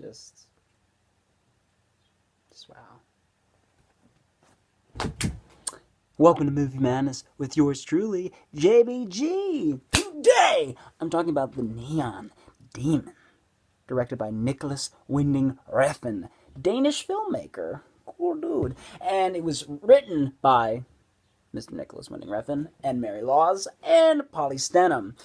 Just wow. Welcome to Movie Madness with yours truly, JBG. Today, I'm talking about The Neon Demon, directed by Nicolas Refn, Danish filmmaker. Cool dude. And it was written by Mr. Nicolas Refn and Mary Laws and Polly Stenham.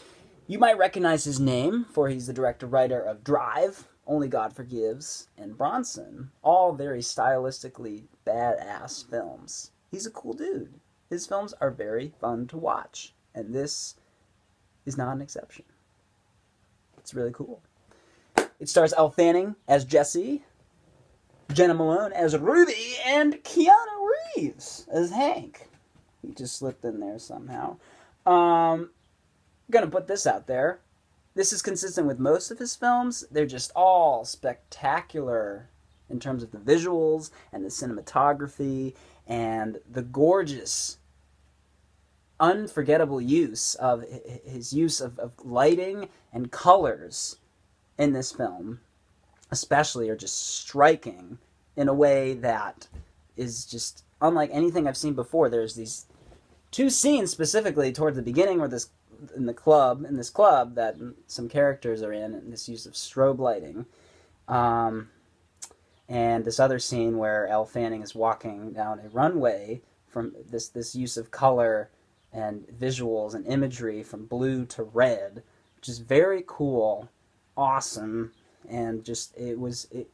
You might recognize his name, for he's the director-writer of Drive, Only God Forgives, and Bronson. All very stylistically badass films. He's a cool dude. His films are very fun to watch, and this is not an exception. It's really cool. It stars Elle Fanning as Jessie, Jenna Malone as Ruby, and Keanu Reeves as Hank. He just slipped in there somehow. Gonna put this out there. This is consistent with most of his films. They're just all spectacular in terms of the visuals and the cinematography and the gorgeous, unforgettable use of his use of lighting and colors in this film, especially, are just striking in a way that is just unlike anything I've seen before. There's these two scenes specifically toward the beginning where this in this club that some characters are in, and this use of strobe lighting, and this other scene where Elle Fanning is walking down a runway, from this use of color and visuals and imagery from blue to red, which is very cool, awesome, and just the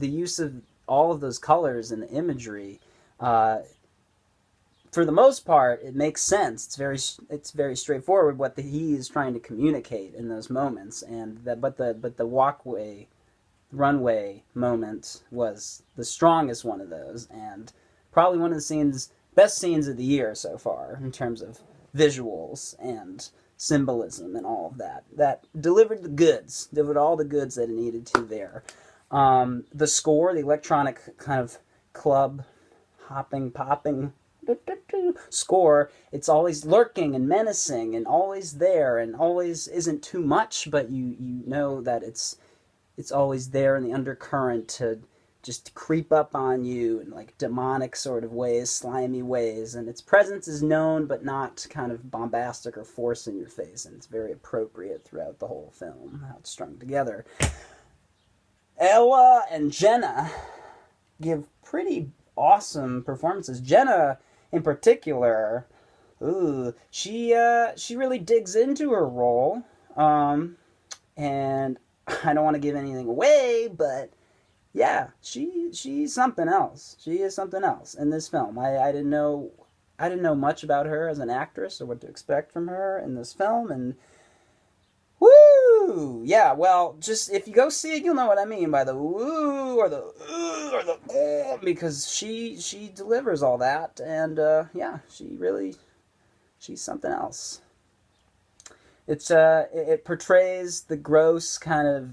use of all of those colors and the imagery. For the most part, it makes sense. It's very straightforward what he is trying to communicate in those moments, and but the runway moment was the strongest one of those, and probably one of the best scenes of the year so far in terms of visuals and symbolism and all of that. That delivered all the goods that it needed to there. The score, the electronic kind of club hopping, popping score, it's always lurking and menacing and always there, and always isn't too much, but you know that it's always there in the undercurrent to just creep up on you in like demonic sort of ways, slimy ways, and its presence is known but not kind of bombastic or force in your face, and it's very appropriate throughout the whole film, how it's strung together. Ella and Jenna give pretty awesome performances. Jenna in particular, she really digs into her role, and I don't want to give anything away, but yeah, she's something else. She is something else in this film. I didn't know much about her as an actress or what to expect from her in this film, and woo! Yeah, well, just if you go see it, you'll know what I mean by the woo or the or the because she delivers all that, and yeah, she's something else. It portrays the gross kind of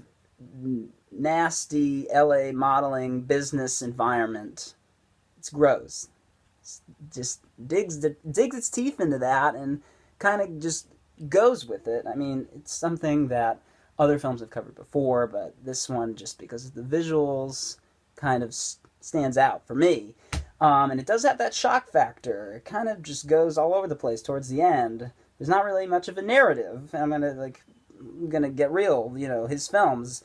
nasty LA modeling business environment. It's gross. It's just digs its teeth into that and kind of just goes with it. I mean, it's something that other films have covered before, but this one, just because of the visuals, kind of stands out for me. And it does have that shock factor. It kind of just goes all over the place towards the end. There's not really much of a narrative. I'm gonna get real. You know, his films,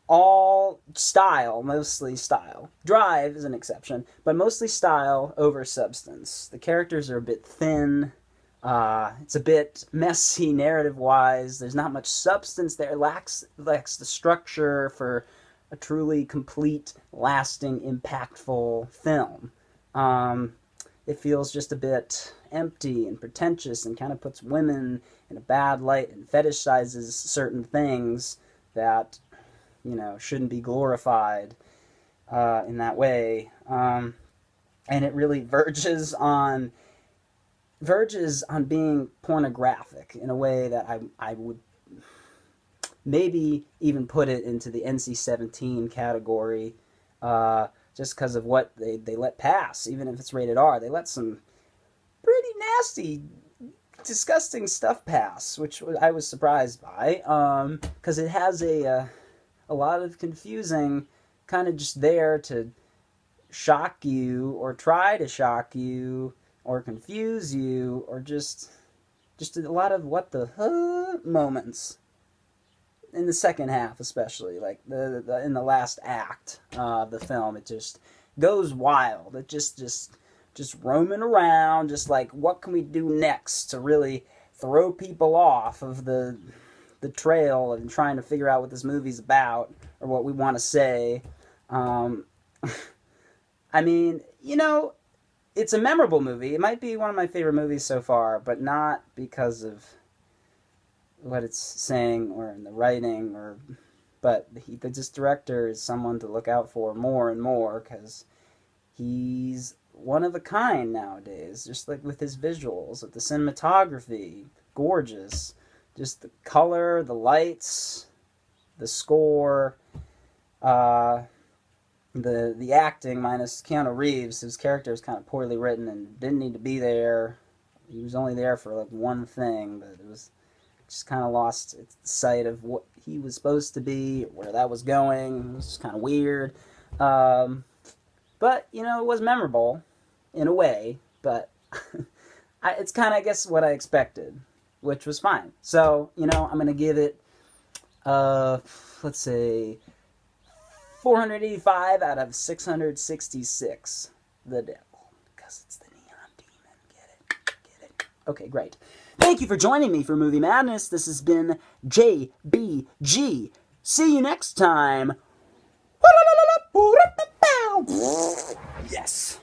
all style, mostly style. Drive is an exception, but mostly style over substance. The characters are a bit thin. It's a bit messy narrative-wise. There's not much substance there. It lacks the structure for a truly complete, lasting, impactful film. It feels just a bit empty and pretentious and kind of puts women in a bad light and fetishizes certain things that, you know, shouldn't be glorified in that way. And it really verges on being pornographic in a way that I would maybe even put it into the NC-17 category, just because of what they let pass. Even if it's rated R, they let some pretty nasty, disgusting stuff pass, which I was surprised by, because it has a a lot of confusing, kind of just there to shock you or try to shock you or confuse you, or just a lot of what the huh moments in the second half, especially like the in the last act of the film. It just goes wild. It just roaming around, just like what can we do next to really throw people off of the trail and trying to figure out what this movie's about or what we want to say. Um, I mean, it's a memorable movie. It might be one of my favorite movies so far, but not because of what it's saying or in the writing, but this director is someone to look out for more and more, because he's one of a kind nowadays, just like with his visuals, with the cinematography, gorgeous, just the color, the lights, the score, the acting, minus Keanu Reeves, whose character was kind of poorly written and didn't need to be there. He was only there for like one thing, but it was just kind of lost sight of what he was supposed to be, where that was going. It was just kind of weird. But, it was memorable in a way, but it's kind of, I guess, what I expected, which was fine. So, I'm going to give it, let's say, 485 out of 666. The Devil. Because it's the neon demon. Get it? Get it? Okay, great. Thank you for joining me for Movie Madness. This has been JBG. See you next time. Yes.